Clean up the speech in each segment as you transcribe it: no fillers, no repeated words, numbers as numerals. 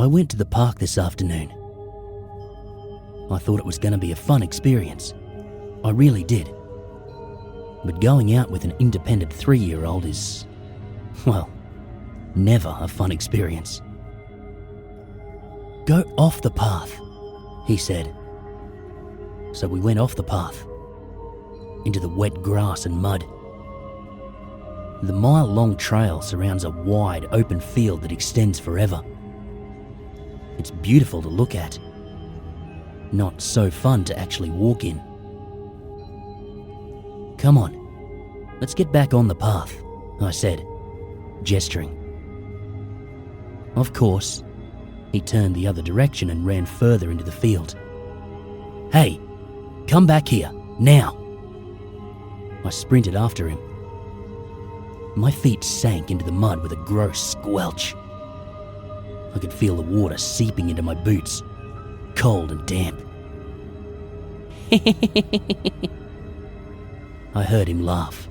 I went to the park this afternoon. I thought it was going to be a fun experience. I really did. But going out with an independent 3-year-old is, well, never a fun experience. Go off the path, he said. So we went off the path, into the wet grass and mud. The mile-long trail surrounds a wide, open field that extends forever. It's beautiful to look at. Not so fun to actually walk in. Come on, let's get back on the path, I said, gesturing. Of course, he turned the other direction and ran further into the field. Hey, come back here, now! I sprinted after him. My feet sank into the mud with a gross squelch. I could feel the water seeping into my boots, cold and damp. I heard him laugh.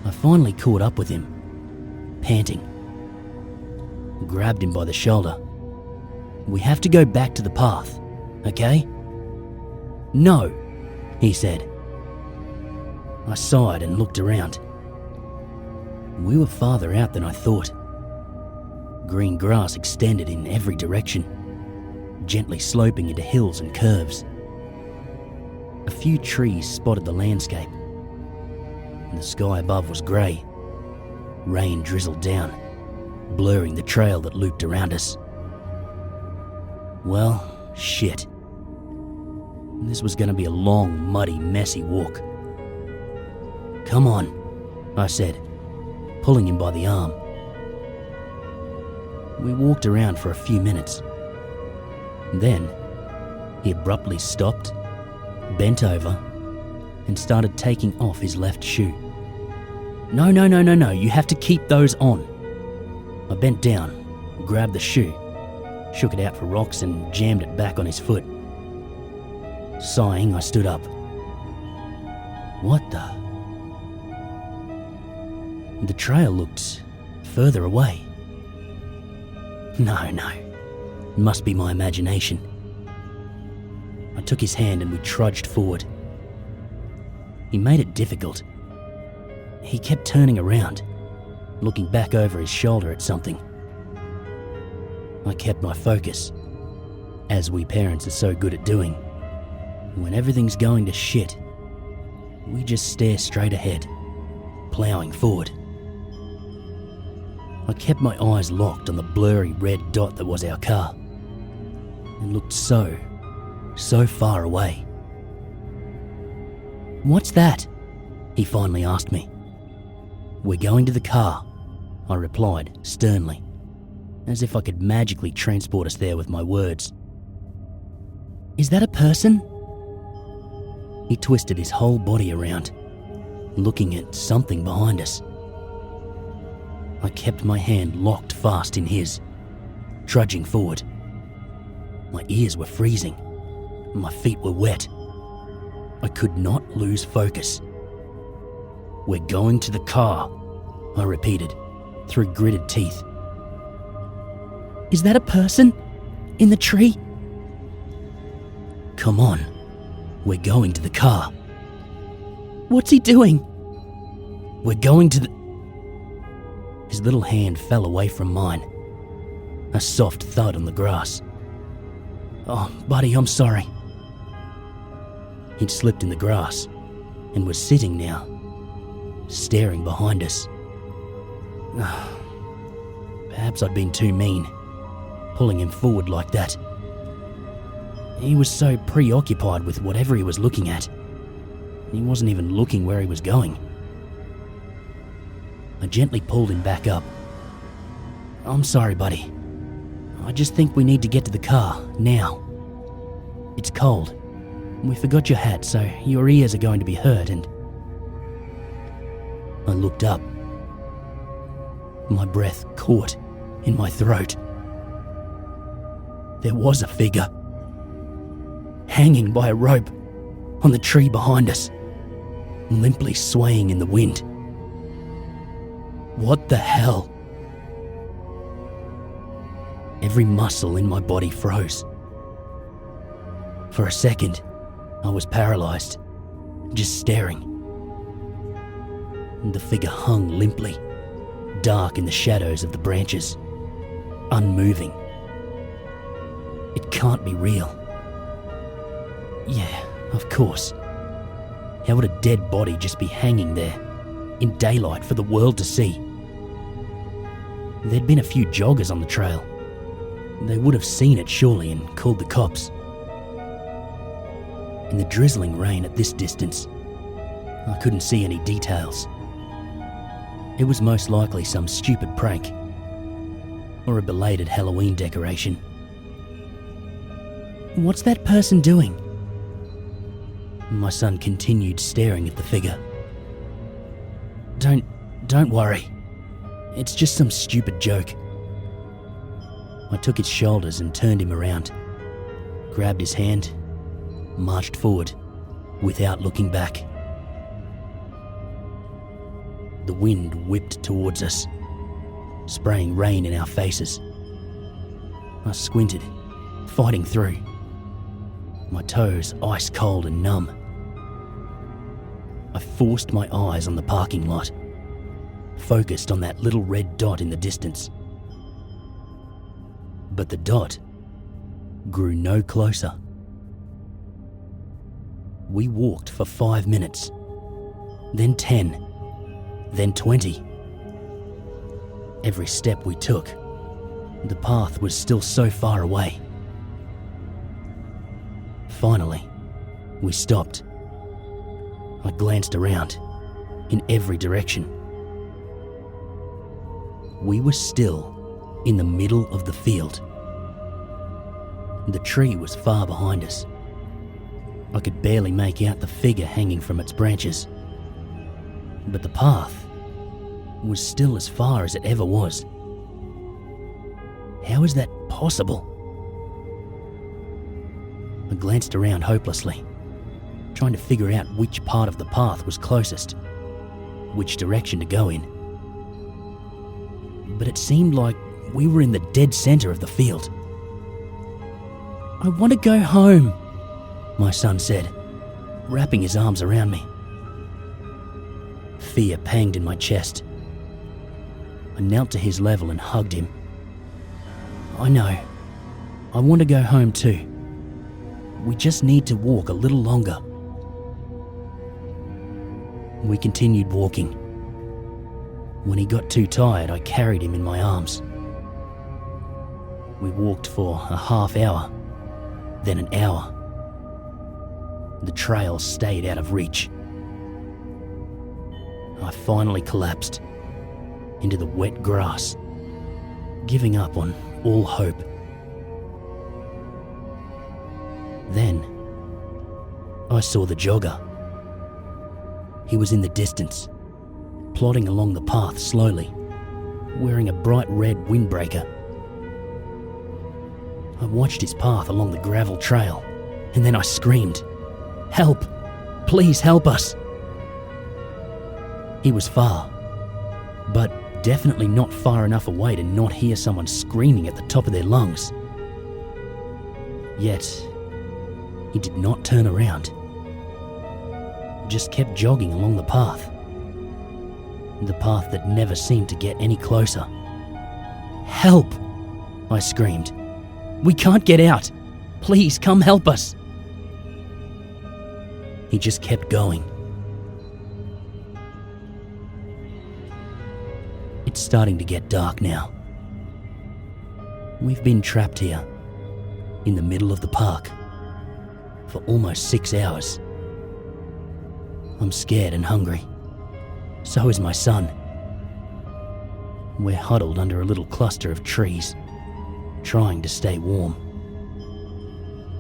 I finally caught up with him, panting. Grabbed him by the shoulder. We have to go back to the path, okay? No, he said. I sighed and looked around. We were farther out than I thought. Green grass extended in every direction, gently sloping into hills and curves. A few trees spotted the landscape. The sky above was grey. Rain drizzled down, blurring the trail that looped around us. Well, shit. This was going to be a long, muddy, messy walk. Come on, I said, pulling him by the arm. We walked around for a few minutes. Then, he abruptly stopped, bent over, and started taking off his left shoe. No, you have to keep those on. I bent down, grabbed the shoe, shook it out for rocks and jammed it back on his foot. Sighing, I stood up. What the? The trail looked further away. No, it must be my imagination. I took his hand and we trudged forward. He made it difficult. He kept turning around, looking back over his shoulder at something. I kept my focus, as we parents are so good at doing. When everything's going to shit, we just stare straight ahead, ploughing forward. I kept my eyes locked on the blurry red dot that was our car, and looked so far away. What's that? He finally asked me. We're going to the car, I replied sternly, as if I could magically transport us there with my words. Is that a person? He twisted his whole body around, looking at something behind us. I kept my hand locked fast in his, trudging forward. My ears were freezing. My feet were wet. I could not lose focus. We're going to the car, I repeated, through gritted teeth. Is that a person? In the tree? Come on. We're going to the car. What's he doing? We're going to the... His little hand fell away from mine. A soft thud on the grass. Oh, buddy, I'm sorry. He'd slipped in the grass and was sitting now, staring behind us. Perhaps I'd been too mean, pulling him forward like that. He was so preoccupied with whatever he was looking at. He wasn't even looking where he was going. I gently pulled him back up. I'm sorry, buddy. I just think we need to get to the car, now. It's cold. We forgot your hat, so your ears are going to be hurt and... I looked up. My breath caught in my throat. There was a figure, hanging by a rope on the tree behind us, limply swaying in the wind. What the hell? Every muscle in my body froze. For a second, I was paralyzed, just staring. The figure hung limply, dark in the shadows of the branches, unmoving. It can't be real. Yeah, of course. How would a dead body just be hanging there, in daylight for the world to see? There'd been a few joggers on the trail. They would have seen it surely and called the cops. In the drizzling rain at this distance, I couldn't see any details. It was most likely some stupid prank, or a belated Halloween decoration. "What's that person doing?" My son continued staring at the figure. Don't worry. It's just some stupid joke." I took his shoulders and turned him around, grabbed his hand, marched forward without looking back. The wind whipped towards us, spraying rain in our faces. I squinted, fighting through, my toes ice cold and numb. I forced my eyes on the parking lot, focused on that little red dot in the distance. But the dot grew no closer. We walked for 5 minutes, then 10, then 20. Every step we took, the path was still so far away. Finally, we stopped. I glanced around, in every direction. We were still in the middle of the field. The tree was far behind us. I could barely make out the figure hanging from its branches. But the path was still as far as it ever was. How is that possible? I glanced around hopelessly, trying to figure out which part of the path was closest, which direction to go in. But it seemed like we were in the dead center of the field. "I want to go home," my son said, wrapping his arms around me. Fear panged in my chest. I knelt to his level and hugged him. "I know. I want to go home too. We just need to walk a little longer." We continued walking. When he got too tired, I carried him in my arms. We walked for a half hour, then an hour. The trail stayed out of reach. I finally collapsed into the wet grass, giving up on all hope. Then, I saw the jogger. He was in the distance, plodding along the path slowly, wearing a bright red windbreaker. I watched his path along the gravel trail, and then I screamed, "Help! Please help us!" He was far, but definitely not far enough away to not hear someone screaming at the top of their lungs. Yet, he did not turn around, just kept jogging along the path that never seemed to get any closer. "Help!" I screamed. "We can't get out! Please come help us!" He just kept going. It's starting to get dark now. We've been trapped here, in the middle of the park, for almost 6 hours. I'm scared and hungry. So is my son. We're huddled under a little cluster of trees, trying to stay warm.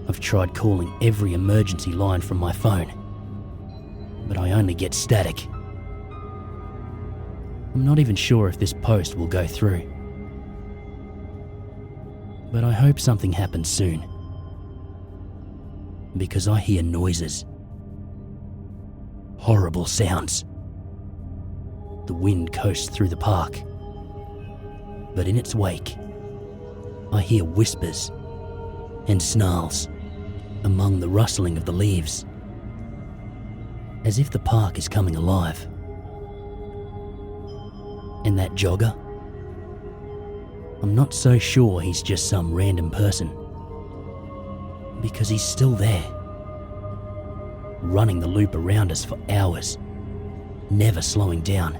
I've tried calling every emergency line from my phone, but I only get static. I'm not even sure if this post will go through, but I hope something happens soon, because I hear noises. Horrible sounds. The wind coasts through the park, but in its wake, I hear whispers and snarls among the rustling of the leaves, as if the park is coming alive. And that jogger? I'm not so sure he's just some random person, because he's still there, running the loop around us for hours, never slowing down,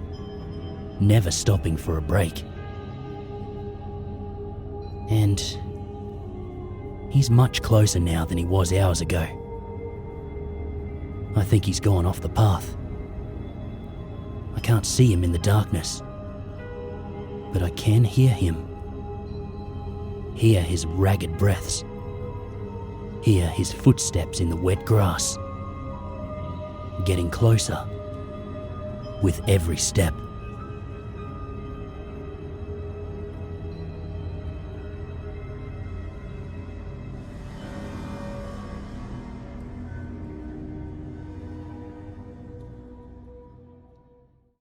never stopping for a break. And he's much closer now than he was hours ago. I think he's gone off the path. I can't see him in the darkness, but I can hear him. Hear his ragged breaths. Hear his footsteps in the wet grass. Getting closer with every step.